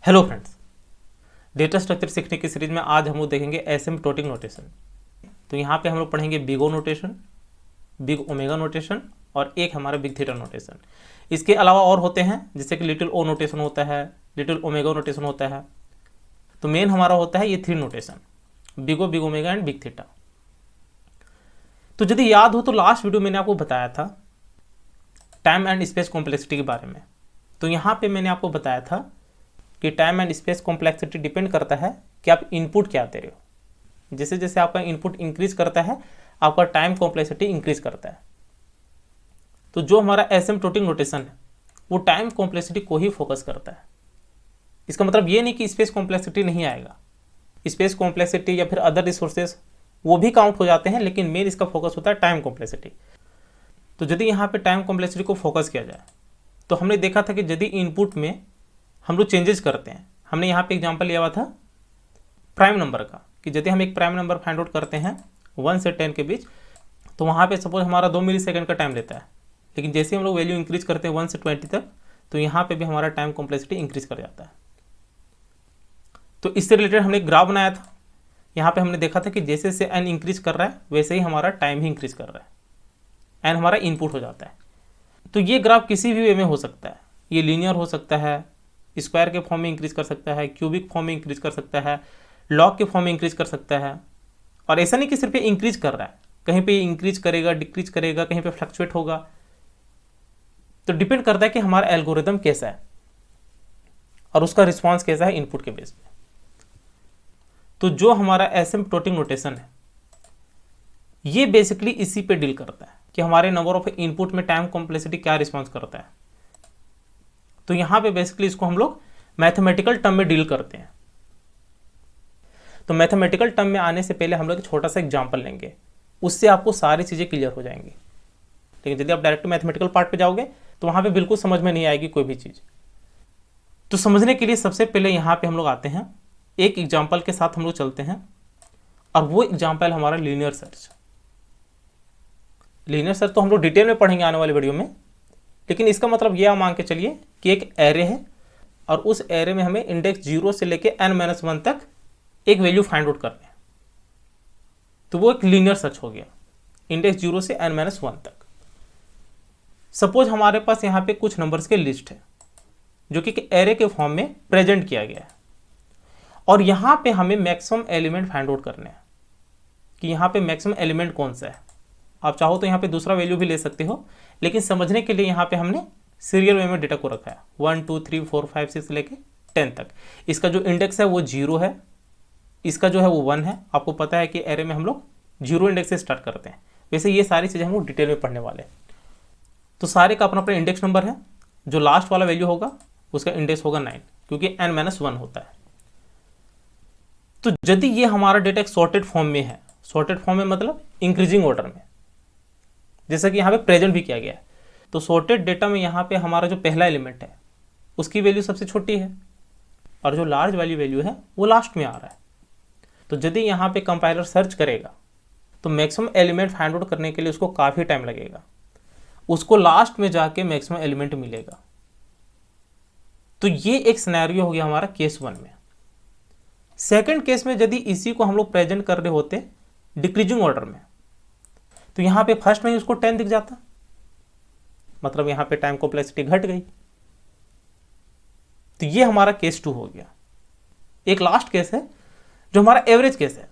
Hello friends, data structure सीखने की series में आज हम लोग देखेंगे एसिम्प्टोटिक नोटेशन। तो यहाँ पे हम लोग पढ़ेंगे big O notation, big omega notation और एक हमारा बिग थीटा नोटेशन। इसके अलावा और होते हैं जैसे कि लिटिल ओ नोटेशन होता है, लिटिल ओमेगा नोटेशन होता है। तो मेन हमारा होता है ये three notation, big O, big omega and big theta. तो यदि याद हो तो लास्ट वीडियो मैंने आपको बताया था टाइम एंड स्पेस कॉम्प्लेक्सिटी के बारे में। तो यहाँ पे मैंने आपको बताया था कि time and space complexity depend करता है कि आप इनपुट क्या दे रहे हो। जैसे जैसे आपका इनपुट इंक्रीज करता है आपका टाइम कॉम्प्लेक्सिटी इंक्रीज करता है। तो जो हमारा एसिम्प्टोटिक नोटेशन है वो टाइम कॉम्प्लेक्सिटी को ही फोकस करता है। इसका मतलब ये नहीं कि स्पेस कॉम्प्लेक्सिटी नहीं आएगा, स्पेस कॉम्प्लेक्सिटी या फिर अदर रिसोर्सेज वो भी काउंट हो जाते हैं, लेकिन मेन इसका फोकस होता है टाइम कॉम्प्लेक्सिटी। तो यदि यहाँ पे टाइम कॉम्प्लेक्सिटी को फोकस किया जाए तो हमने देखा था कि यदि इनपुट में हम लोग चेंजेस करते हैं, हमने यहाँ पे एग्जांपल लिया हुआ था प्राइम नंबर का, कि यदि हम एक प्राइम नंबर फाइंड आउट करते हैं 1 से 10 के बीच, तो वहाँ पे सपोज हमारा 2 मिली सेकेंड का टाइम लेता है। लेकिन जैसे हम लोग वैल्यू इंक्रीज करते हैं 1 से 20 तक, तो यहाँ पे भी हमारा टाइम कॉम्प्लेक्सिटी इंक्रीज कर जाता है। तो इससे रिलेटेड हमने एक ग्राफ बनाया था। यहाँ पे हमने देखा था कि जैसे जैसे एन इंक्रीज कर रहा है वैसे ही हमारा टाइम ही इंक्रीज कर रहा है, एन हमारा इनपुट हो जाता है। तो ये ग्राफ किसी भी वे में हो सकता है, ये लीनियर हो सकता है, स्क्वायर के फॉर्म में इंक्रीज कर सकता है, क्यूबिक फॉर्म में इंक्रीज कर सकता है, लॉग के फॉर्म में इंक्रीज कर सकता है। और ऐसा नहीं कि सिर्फ इंक्रीज कर रहा है, कहीं पे इंक्रीज करेगा, डिक्रीज करेगा, कहीं पे फ्लक्चुएट होगा। तो डिपेंड करता है कि हमारा एल्गोरिदम कैसा है और उसका रिस्पॉन्स कैसा है इनपुट के बेस पे। तो जो हमारा एसिम्प्टोटिक नोटेशन है ये बेसिकली इसी पे डील करता है कि हमारे नंबर ऑफ इनपुट में टाइम कॉम्प्लेक्सिटी क्या रिस्पॉन्स करता है। तो यहां पे बेसिकली इसको हम लोग मैथमेटिकल टर्म में डील करते हैं। तो मैथमेटिकल टर्म में आने से पहले हम लोग एक छोटा सा एग्जांपल लेंगे, उससे आपको सारी चीजें क्लियर हो जाएंगी। लेकिन यदि आप डायरेक्ट मैथमेटिकल पार्ट पे जाओगे तो वहां पे बिल्कुल समझ में नहीं आएगी कोई भी चीज। तो समझने के लिए सबसे पहले यहां पे हम लोग आते हैं, एक एग्जाम्पल के साथ हम लोग चलते हैं, और वो एग्जाम्पल हमारा लीनियर सर्च। लीनियर सर्च तो हम लोग डिटेल में पढ़ेंगे आने वाले वीडियो में, लेकिन इसका मतलब यह मान के चलिए कि एक एरे है और उस एरे में हमें इंडेक्स 0 से लेके n-1 तक एक वैल्यू फाइंड आउट करनी है। तो वो एक लीनियर सर्च हो गया, इंडेक्स 0 से n-1 तक। सपोज हमारे पास यहाँ पे कुछ नंबर्स के लिस्ट है जो कि एक एरे के फॉर्म में प्रेजेंट किया गया है, और यहाँ पे हमें मैक्सिमम एलिमेंट फाइंड आउट करने हैं कि यहाँ पे मैक्सिमम एलिमेंट कौन सा है। आप चाहो तो यहाँ पे दूसरा वैल्यू भी ले सकते हो, लेकिन समझने के लिए यहाँ पे हमने सीरियल वे में डेटा को रखा है 1 2 3 4 5 6 लेके 10 तक। इसका जो इंडेक्स है वो 0 है, इसका जो है वो 1 है। आपको पता है कि एरे में हम लोग 0 इंडेक्स से स्टार्ट करते हैं। वैसे ये सारी चीज़ें हम लोग डिटेल में पढ़ने वाले हैं। तो सारे का अपना अपना इंडेक्स नंबर है, जो लास्ट वाला वैल्यू होगा उसका इंडेक्स होगा 9, क्योंकि n-1 होता है। तो यदि ये हमारा डेटा एक सॉर्टेड फॉर्म में है, सॉर्टेड फॉर्म में मतलब इंक्रीजिंग ऑर्डर में, जैसा कि यहाँ पे प्रेजेंट भी किया गया है, तो सॉर्टेड डेटा में यहाँ पे हमारा जो पहला एलिमेंट है उसकी वैल्यू सबसे छोटी है और जो लार्ज वाली वैल्यू है वो लास्ट में आ रहा है। तो यदि यहाँ पे कंपाइलर सर्च करेगा तो मैक्सिमम एलिमेंट फाइंड आउट करने के लिए उसको काफ़ी टाइम लगेगा, उसको लास्ट में जाके मैक्सिमम एलिमेंट मिलेगा। तो ये एक सिनेरियो हो गया हमारा केस 1 में। सेकेंड केस में यदि इसी को हम लोग प्रेजेंट कर रहे होते डिक्रीजिंग ऑर्डर में, तो यहाँ पे फर्स्ट में ही उसको 10 दिख जाता, मतलब यहाँ पे टाइम कॉम्प्लेक्सिटी घट गई। तो ये हमारा केस 2 हो गया। एक लास्ट केस है जो हमारा एवरेज केस है,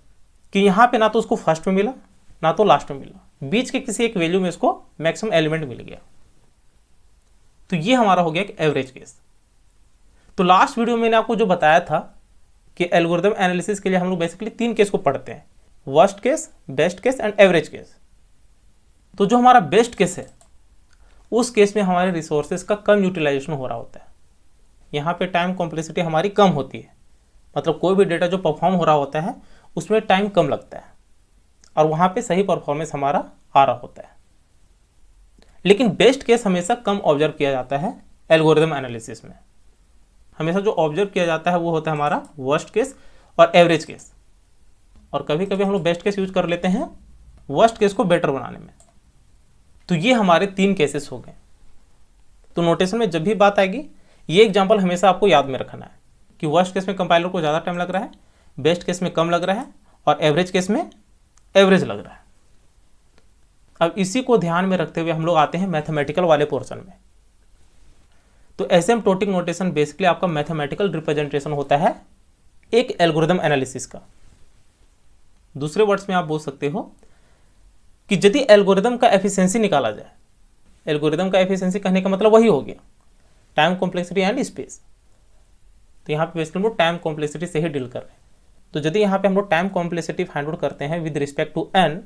कि यहाँ पे ना तो उसको फर्स्ट में मिला ना तो लास्ट में मिला, बीच के किसी एक वैल्यू में इसको मैक्सिमम एलिमेंट मिल गया। तो ये हमारा हो गया एक एवरेज केस। तो लास्ट वीडियो में मैंने आपको जो बताया था कि एल्गोरिथम एनालिसिस के लिए हम लोग बेसिकली 3 केस को पढ़ते हैं, worst case, best case and average case. तो जो हमारा बेस्ट केस है उस केस में हमारे रिसोर्सेज का कम यूटिलाइजेशन हो रहा होता है। यहाँ पे टाइम कॉम्प्लेक्सिटी हमारी कम होती है, मतलब कोई भी डेटा जो परफॉर्म हो रहा होता है उसमें टाइम कम लगता है और वहाँ पे सही परफॉर्मेंस हमारा आ रहा होता है। लेकिन बेस्ट केस हमेशा कम ऑब्जर्व किया जाता है एल्गोरिथम एनालिसिस में। हमेशा जो ऑब्जर्व किया जाता है वो होता है हमारा वर्स्ट केस और एवरेज केस, और कभी कभी हम लोग बेस्ट केस यूज कर लेते हैं वर्स्ट केस को बेटर बनाने में। तो ये हमारे 3 केसेस हो गए। तो नोटेशन में जब भी बात आएगी ये एग्जांपल हमेशा आपको याद में रखना है कि वर्स्ट केस में कंपाइलर को ज़्यादा टाइम लग रहा है, बेस्ट केस में कम लग रहा है और एवरेज केस में एवरेज लग रहा है। अब इसी को ध्यान में रखते हुए हम लोग आते हैं मैथमेटिकल वाले पोर्शन में। तो एसिम्प्टोटिक नोटेशन बेसिकली आपका मैथमेटिकल रिप्रेजेंटेशन होता है एक एल्गोरिदम एनालिसिस का। दूसरे वर्ड्स में आप बोल सकते हो कि यदि एल्गोरिदम का एफिशिएंसी निकाला जाए, एल्गोरिदम का एफिशिएंसी कहने का मतलब वही हो गया टाइम कॉम्प्लेक्सिटी एंड स्पेस। तो यहाँ पे बेसिकली हम लोग टाइम कॉम्प्लेक्सिटी से ही डील कर रहे हैं। तो यदि यहाँ पे हम लोग टाइम कॉम्प्लेक्सिटी फाइंड आउट करते हैं विद रिस्पेक्ट टू एन,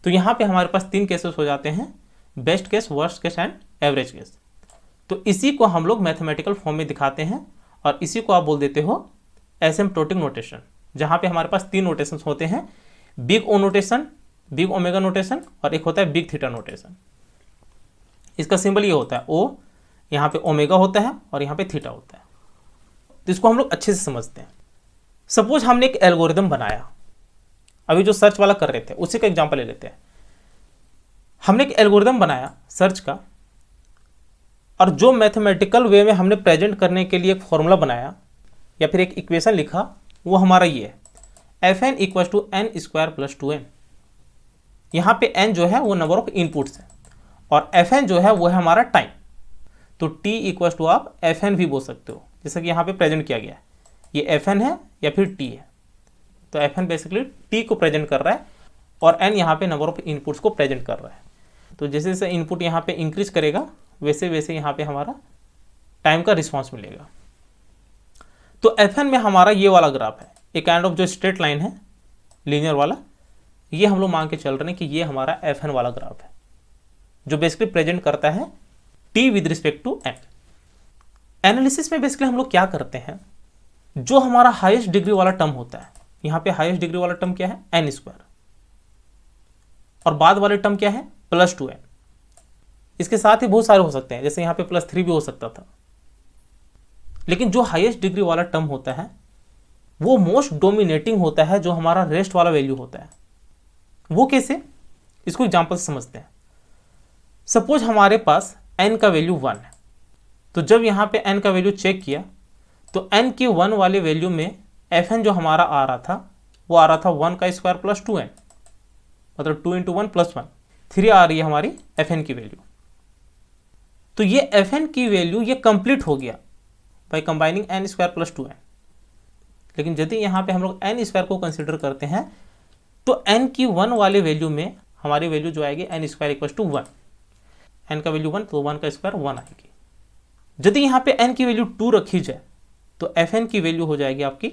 तो यहाँ पे हमारे पास 3 केसेस हो जाते हैं, best case, worst case and average case. तो इसी को हम लोग मैथमेटिकल फॉर्म में दिखाते हैं और इसी को आप बोल देते हो एसिम्प्टोटिक नोटेशन, जहाँ पे हमारे पास 3 नोटेशन होते हैं, big O notation, big omega notation और एक होता है बिग थीटा नोटेशन। इसका सिंबल ये होता है ओ, यहाँ पे ओमेगा होता है और यहाँ पे थीटा होता है। तो इसको हम लोग अच्छे से समझते हैं। सपोज हमने एक एल्गोरिदम बनाया, अभी जो सर्च वाला कर रहे थे उसी का एग्जांपल ले लेते हैं। हमने एक एल्गोरिदम बनाया सर्च का, और जो मैथमेटिकल वे में हमने प्रेजेंट करने के लिए एक फॉर्मूला बनाया या फिर एक इक्वेशन लिखा, वो हमारा ये है fn equal to N square plus 2n। यहाँ पे n जो है वो नंबर ऑफ इनपुट्स है और fn जो है वो है हमारा टाइम। तो t इक्वल टू आप fn भी बोल सकते हो, जैसा कि यहाँ पे प्रेजेंट किया गया है। ये fn है या फिर t है, तो fn बेसिकली t को प्रेजेंट कर रहा है और n यहाँ पे नंबर ऑफ इनपुट्स को प्रेजेंट कर रहा है। तो जैसे जैसे इनपुट यहाँ पे इंक्रीज करेगा वैसे वैसे यहाँ पे हमारा टाइम का रिस्पॉन्स मिलेगा। तो fn में हमारा ये वाला ग्राफ है, एक काइंड ऑफ जो स्ट्रेट लाइन है लीनियर वाला, ये हम लोग मान के चल रहे हैं कि ये हमारा fn वाला ग्राफ है जो बेसिकली प्रेजेंट करता है t with respect to n। Analysis में बेसिकली हम लोग क्या करते हैं, जो हमारा हाईएस्ट डिग्री वाला टर्म होता है, यहाँ पे हाईएस्ट डिग्री वाला टर्म क्या है n स्क्वायर, और बाद वाले टर्म क्या है प्लस 2n। इसके साथ ही बहुत सारे हो सकते हैं, जैसे यहाँ पे +3 भी हो सकता था, लेकिन जो हाईएस्ट डिग्री वाला टर्म होता है वो मोस्ट डोमिनेटिंग होता है, जो हमारा रेस्ट वाला वैल्यू होता है। वो कैसे, इसको एग्जांपल से समझते हैं। सपोज हमारे पास n का वैल्यू 1 है, तो जब यहाँ पे n का वैल्यू चेक किया तो n के 1 वाले वैल्यू में fn जो हमारा आ रहा था वो आ रहा था 1 का स्क्वायर प्लस 2n, मतलब 2 × 1 + 1, 3 आ रही है हमारी fn की वैल्यू। तो ये fn की वैल्यू ये कंप्लीट हो गया by combining n square plus 2n। लेकिन यदि यहाँ पे हम लोग n स्क्वायर को कंसिडर करते हैं तो n की 1 वाले वैल्यू में हमारी वैल्यू जो आएगी n square equal to 1। n का वैल्यू 1 तो 1 का स्क्वायर 1 आएगी। यदि यहाँ पे n की वैल्यू 2 रखी जाए तो fn की वैल्यू हो जाएगी आपकी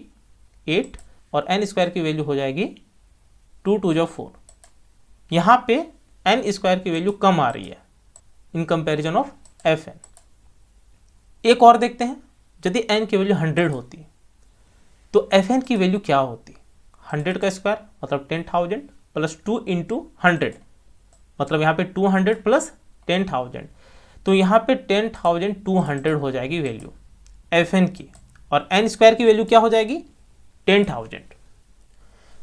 8 और n स्क्वायर की वैल्यू हो जाएगी 2 × 2 = 4। यहाँ पे n स्क्वायर की वैल्यू कम आ रही है इन कंपेरिजन ऑफ fn। एक और देखते हैं, यदि n की वैल्यू 100 होती तो fn की वैल्यू क्या होती, 100 का स्क्वायर मतलब 10,000 प्लस 2 × 100, मतलब यहाँ पे 200 प्लस 10,000, तो यहाँ पे 10,200 हो जाएगी वैल्यू fn की, और n स्क्वायर की वैल्यू क्या हो जाएगी 10,000।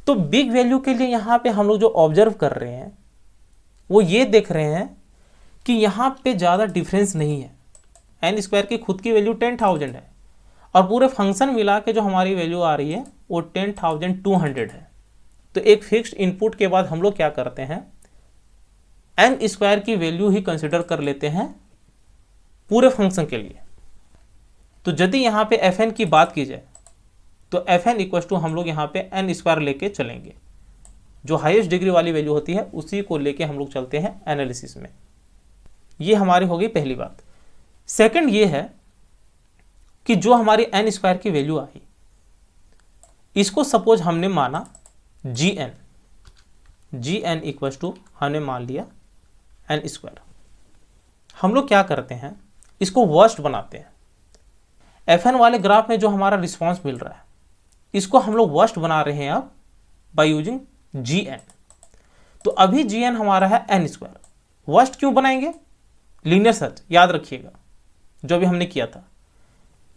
तो बिग वैल्यू के लिए यहाँ पे हम लोग जो ऑब्जर्व कर रहे हैं वो ये देख रहे हैं कि यहाँ पे ज़्यादा डिफरेंस नहीं है। n स्क्वायर की खुद की वैल्यू 10,000 है और पूरे फंक्शन मिला के जो हमारी वैल्यू आ रही है वो 10,200 है। तो एक फिक्स्ड इनपुट के बाद हम लोग क्या करते हैं, n स्क्वायर की वैल्यू ही कंसिडर कर लेते हैं पूरे फंक्शन के लिए। तो यदि यहाँ पे fn की बात की जाए तो fn इक्वल टू हम लोग यहाँ पे n स्क्वायर लेके चलेंगे, जो हाईएस्ट डिग्री वाली वैल्यू होती है उसी को लेके हम लोग चलते हैं एनालिसिस में। ये हमारी हो गई पहली बात। सेकंड ये है कि जो हमारी n स्क्वायर की वैल्यू आई, इसको सपोज हमने माना gn इक्वल टू हमने मान लिया n स्क्वायर। हम लोग क्या करते हैं, इसको वर्स्ट बनाते हैं। fn वाले ग्राफ में जो हमारा रिस्पांस मिल रहा है इसको हम लोग वर्स्ट बना रहे हैं अब बाय यूजिंग gn। तो अभी gn हमारा है n स्क्वायर। वर्स्ट क्यों बनाएंगे, लीनियर सर्च याद रखिएगा जो अभी हमने किया था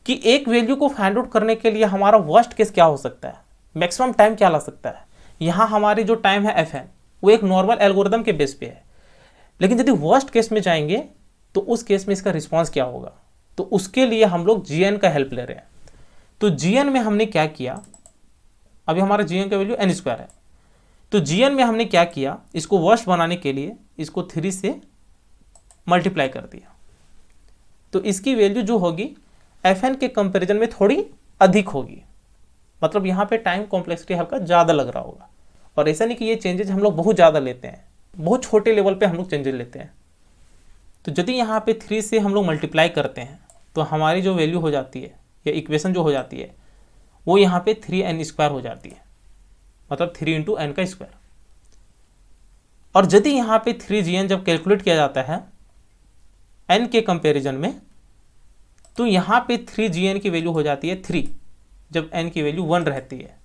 कि एक वैल्यू को फाइंड आउट करने के लिए हमारा वर्स्ट केस क्या हो सकता है, मैक्सिमम टाइम क्या ला सकता है। यहाँ हमारी जो टाइम है fn वो एक नॉर्मल एल्गोरिदम के बेस पे है, लेकिन यदि वर्स्ट केस में जाएंगे तो उस केस में इसका रिस्पांस क्या होगा, तो उसके लिए हम लोग gn का हेल्प ले रहे हैं। तो जीएन में हमने क्या किया, अभी हमारा जीएन का वैल्यू n स्क्वायर है, तो जीएन में हमने क्या किया, इसको वर्स्ट बनाने के लिए इसको 3 से मल्टीप्लाई कर दिया। तो इसकी वैल्यू जो होगी fn के कंपैरिजन में थोड़ी अधिक होगी, मतलब यहाँ पे टाइम कॉम्प्लेक्सिटी हल्का ज़्यादा लग रहा होगा। और ऐसा नहीं कि ये चेंजेस हम लोग बहुत ज़्यादा लेते हैं, बहुत छोटे लेवल पे हम लोग चेंजेस लेते हैं। तो यदि यहाँ पे 3 से हम लोग मल्टीप्लाई करते हैं तो हमारी जो वैल्यू हो जाती है या इक्वेशन जो हो जाती है वो यहाँ पे 3n स्क्वायर हो जाती है, मतलब 3 इंटू n का स्क्वायर। और यदि यहाँ पे 3gn जब कैलकुलेट किया जाता है n के कंपैरिजन में, तो यहाँ पे 3gn की वैल्यू हो जाती है 3 जब n की वैल्यू 1 रहती है,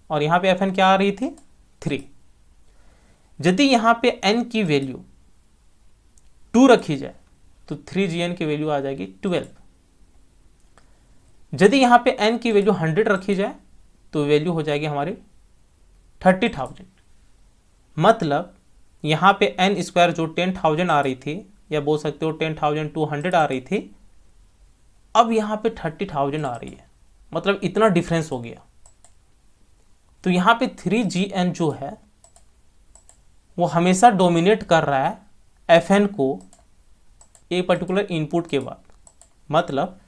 और यहाँ पे fn क्या आ रही थी 3। यदि यहाँ पे n की वैल्यू 2 रखी जाए तो 3gn की वैल्यू आ जाएगी 12। यदि यहाँ पे n की वैल्यू 100 रखी जाए तो वैल्यू हो जाएगी हमारी 30,000। मतलब यहाँ पे n स्क्वायर जो 10,000 आ रही थी, या बोल सकते हो 10,200 आ रही थी, अब यहाँ पे 30,000 आ रही है, मतलब इतना डिफरेंस हो गया। तो यहाँ पे 3gn जो है वो हमेशा डोमिनेट कर रहा है fn को एक पर्टिकुलर इनपुट के बाद। मतलब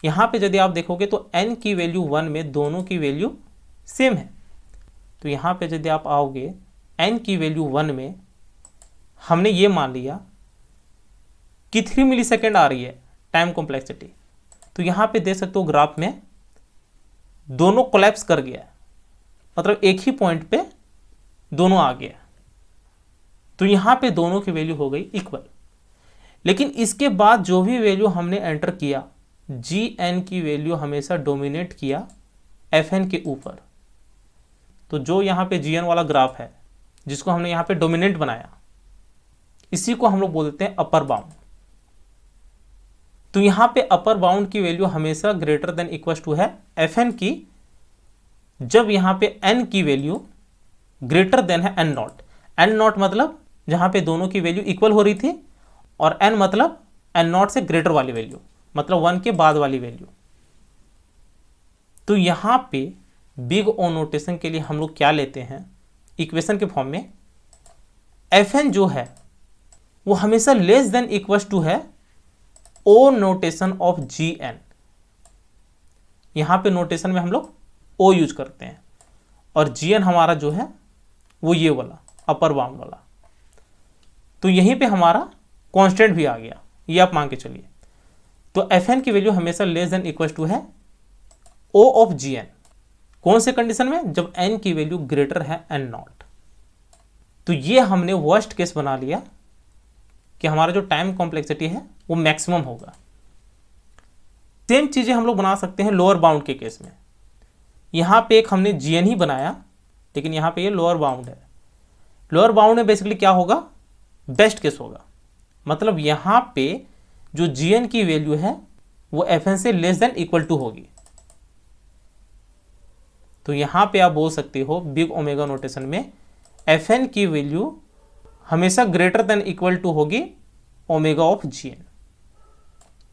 यहाँ पे यदि आप देखोगे तो n की वैल्यू 1 में दोनों की वैल्यू सेम है। तो यहाँ पे यदि आप आओगे n की वैल्यू 1 में हमने ये मान लिया कि 3 मिलीसेकेंड आ रही है टाइम कॉम्प्लेक्सिटी, तो यहाँ पे देख सकते हो ग्राफ में दोनों कोलैप्स कर गया, मतलब एक ही पॉइंट पे दोनों आ गया। तो यहाँ पे दोनों की वैल्यू हो गई इक्वल। लेकिन इसके बाद जो भी वैल्यू हमने एंटर किया, gn की वैल्यू हमेशा डोमिनेट किया fn के ऊपर। तो जो यहाँ पे gn वाला ग्राफ है जिसको हमने यहाँ पे डोमिनेंट बनाया, इसी को हम लोग बोलते हैं अपर बाउंड। तो यहाँ पे अपर बाउंड की वैल्यू हमेशा ग्रेटर देन इक्वल टू है fn की, जब यहाँ पे n की वैल्यू ग्रेटर देन है n नॉट। n नॉट मतलब जहाँ पे दोनों की वैल्यू इक्वल हो रही थी, और n मतलब n नॉट से ग्रेटर वाली वैल्यू, मतलब 1 के बाद वाली वैल्यू। तो यहाँ पे बिग ओ नोटेशन के लिए हम लोग क्या लेते हैं इक्वेशन के फॉर्म में, fn जो है वो हमेशा लेस देन इक्वल टू है ओ नोटेशन ऑफ gn। यहाँ पे नोटेशन में हम लोग ओ यूज करते हैं, और gn हमारा जो है वो ये वाला अपर बाउंड वाला। तो यहीं पे हमारा कांस्टेंट भी आ गया, ये आप मान के चलिए। तो fn की वैल्यू हमेशा लेस देन इक्वल टू है o ऑफ gn। कौन से कंडीशन में, जब n की वैल्यू ग्रेटर है n नॉट। तो ये हमने वर्स्ट केस बना लिया कि हमारा जो टाइम कॉम्प्लेक्सिटी है वो मैक्सिमम होगा। सेम चीजें हम लोग बना सकते हैं लोअर बाउंड के केस में। यहाँ पे एक हमने gn ही बनाया, लेकिन यहाँ पे ये लोअर बाउंड है। लोअर बाउंड में बेसिकली क्या होगा, बेस्ट केस होगा। मतलब यहाँ पे जो gn की वैल्यू है वो fn से लेस देन इक्वल टू होगी। तो यहाँ पे आप बोल सकते हो बिग ओमेगा नोटेशन में fn की वैल्यू हमेशा ग्रेटर देन इक्वल टू होगी ओमेगा ऑफ gn,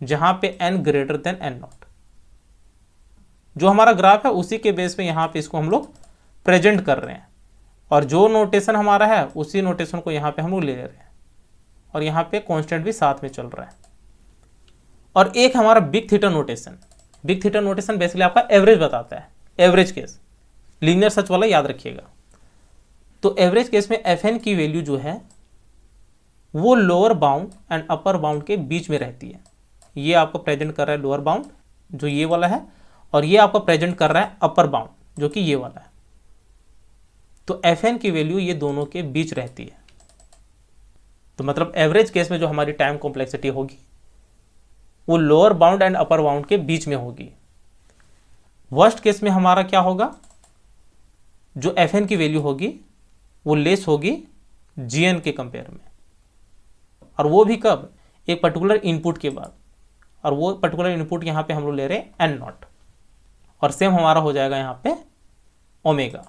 जहां पे n greater than n not. जो हमारा ग्राफ है उसी के बेस पे यहाँ पे इसको हम लोग प्रेजेंट कर रहे हैं, और जो नोटेशन हमारा है उसी नोटेशन को यहाँ पे हम लोग ले रहे हैं, और यहाँ पे कांस्टेंट भी साथ में चल रहा है। और एक हमारा big theta notation. Big theta notation basically आपका एवरेज बताता है, एवरेज केस, लीनियर सच वाला याद रखिएगा। तो एवरेज केस में fn की वैल्यू जो है वो lower bound and upper bound के बीच में रहती है। ये आपको प्रेजेंट कर रहा है लोअर बाउंड जो ये वाला है, और ये आपको प्रेजेंट कर रहा है अपर बाउंड जो कि ये वाला है। तो fn की वैल्यू ये दोनों के बीच रहती है। तो मतलब एवरेज केस में जो हमारी टाइम कॉम्प्लेक्सिटी होगी वो lower bound and upper bound के बीच में होगी। वर्स्ट केस में हमारा क्या होगा, जो fn की वैल्यू होगी वो लेस होगी gn के कंपेयर में, और वो भी कब, एक पर्टिकुलर इनपुट के बाद। और वो पर्टिकुलर इनपुट यहाँ पे हम लोग ले रहे हैं n नॉट, और सेम हमारा हो जाएगा यहाँ पे ओमेगा।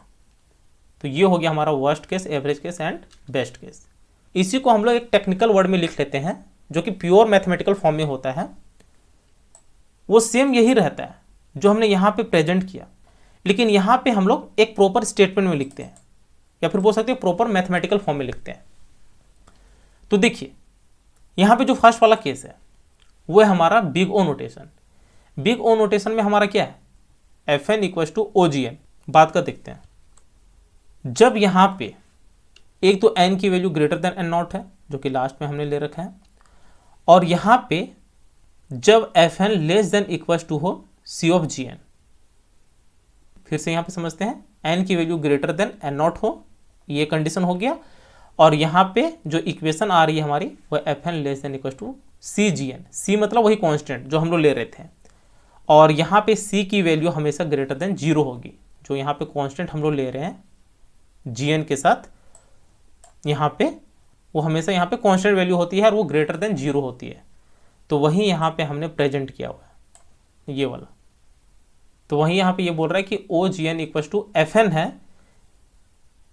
तो ये हो गया हमारा worst case, average case and best case. इसी को हम लोग एक टेक्निकल वर्ड में लिख लेते हैं जो कि प्योर मैथमेटिकल फॉर्म में होता है। वो सेम यही रहता है जो हमने यहाँ पे प्रेजेंट किया, लेकिन यहाँ पे हम लोग एक प्रॉपर स्टेटमेंट में लिखते हैं, या फिर बोल सकते हैं प्रॉपर मैथमेटिकल फॉर्म में लिखते हैं। तो देखिए यहाँ पे जो फर्स्ट वाला केस है वो है हमारा big O notation. Big O notation में हमारा क्या है, F N equal to O G N. बात का देखते हैं, जब यहाँ पे एक तो एन की value greater than N naught है, जो कि लास्ट में हमने ले रखा है, और यहाँ पे जब F N less than equal to हो सी ऑफ जी एन। फिर से यहाँ पे समझते हैं, एन की value greater than N naught हो, ये कंडीशन हो गया, और यहाँ पे जो इक्वेशन आ रही है हमारी वो F N less than equal to C G N. C मतलब वही कांस्टेंट जो हम लोग ले रहे थे, और यहाँ पे सी की वैल्यू हमेशा ग्रेटर देन जीरो होगी, जो यहाँ पे कांस्टेंट हम लोग ले रहे हैं जी एन के साथ, यहाँ पे वो हमेशा यहाँ पे कांस्टेंट वैल्यू होती है और वो ग्रेटर देन जीरो होती है। तो वही यहाँ पे हमने प्रेजेंट किया हुआ है ये वाला। तो वही यहाँ पे ये बोल रहा है कि O G N equal to F N है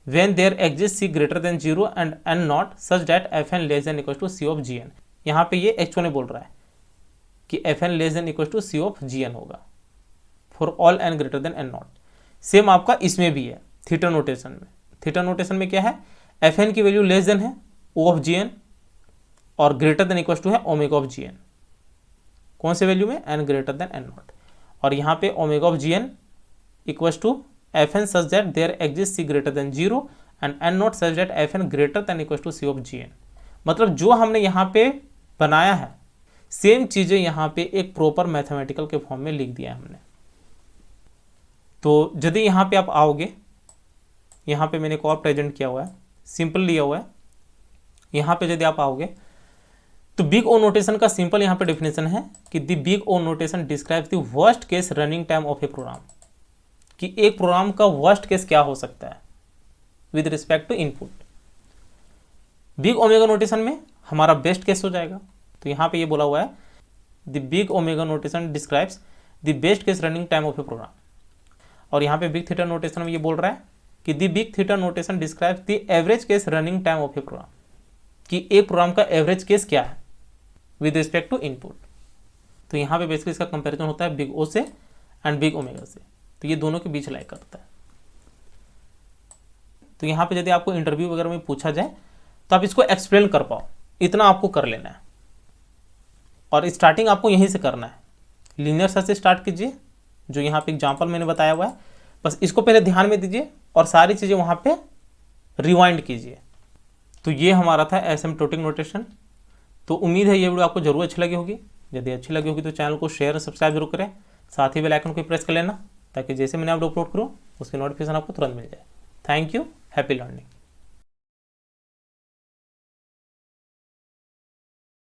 when there exists c greater than 0 and n not such that fn less than equals to c of gn। यहाँ पे ये H1 बोल रहा है कि fn less than equals to c of gn होगा for all n greater than n not। Same आपका इसमें भी है थीटा नोटेशन में। थीटा नोटेशन में क्या है, fn की वैल्यू लेस देन है o of gn और ग्रेटर देन इक्वल्स टू है ओमेगा ऑफ gn। कौन से वैल्यू में, n greater than n not. और यहाँ पे omega of gn equals to fn such that there exists c greater than 0 and n not such that fn greater than equals to c of gn। मतलब जो हमने यहाँ पे बनाया है सेम चीज़ें यहाँ पे एक प्रॉपर मैथमेटिकल के फॉर्म में लिख दिया है हमने। तो यदि यहाँ पे आप आओगे, यहाँ पे मैंने एक और प्रेजेंट किया हुआ है, सिंपल लिया हुआ है। यहाँ पे यदि आप आओगे तो बिग ओ नोटेशन का सिंपल यहाँ पे डेफिनेशन है कि the big O notation describes the worst case running time of a program, कि एक प्रोग्राम का वर्स्ट केस क्या हो सकता है with respect to input. Big omega notation में हमारा बेस्ट केस हो जाएगा। तो यहाँ पे ये बोला हुआ है the big omega notation describes the best case running time of a program, और यहाँ पे बिग थीटा नोटेशन में ये बोल रहा है कि the big theta notation describes the average case running time of a program, कि एक प्रोग्राम का एवरेज केस क्या है विद रिस्पेक्ट टू इनपुट। तो यहाँ पे बेसिकली इसका कंपेरिजन होता है बिग ओ से एंड बिग ओमेगा से, तो ये दोनों के बीच लाइक करता है। तो यहाँ पे यदि आपको इंटरव्यू वगैरह में पूछा जाए तो आप इसको एक्सप्लेन कर पाओ, इतना आपको कर लेना है। और स्टार्टिंग आपको यहीं से करना है, लीनियर सर्च से स्टार्ट कीजिए, जो यहाँ पे एग्जांपल मैंने बताया हुआ है, बस इसको पहले ध्यान में दीजिए और सारी चीज़ें वहाँ पे रिवाइंड कीजिए। तो ये हमारा था एसिम्प्टोटिक नोटेशन। तो उम्मीद है ये वीडियो आपको जरूर अच्छी लगी होगी। यदि अच्छी लगी होगी तो चैनल को शेयर और सब्सक्राइब जरूर करें, साथ ही बेल आइकन को प्रेस कर लेना ताकि जैसे मैंने आप अपलोड करूँ उसकी नोटिफिकेशन आपको तुरंत मिल जाए। Thank you, happy learning.